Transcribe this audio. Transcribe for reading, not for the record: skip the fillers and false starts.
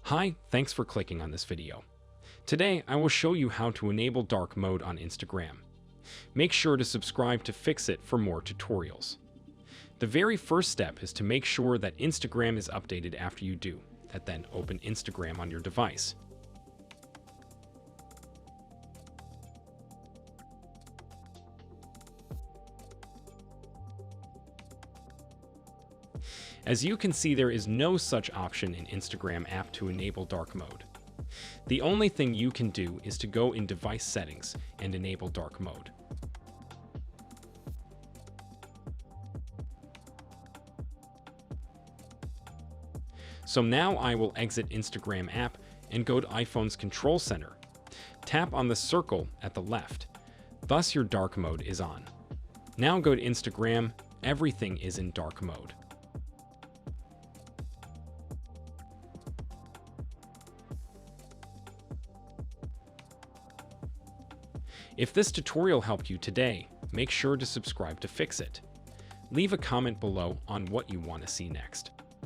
Hi, thanks for clicking on this video. Today, I will show you how to enable dark mode on Instagram. Make sure to subscribe to fix it for more tutorials. The very first step is to make sure that Instagram is updated after you do that, then open Instagram on your device. As you can see, there is no such option in Instagram app to enable dark mode. The only thing you can do is to go in device settings and enable dark mode. So now I will exit Instagram app and go to iPhone's control center. Tap on the circle at the left. Thus your dark mode is on. Now go to Instagram, everything is in dark mode. If this tutorial helped you today, make sure to subscribe to fix it. Leave a comment below on what you want to see next.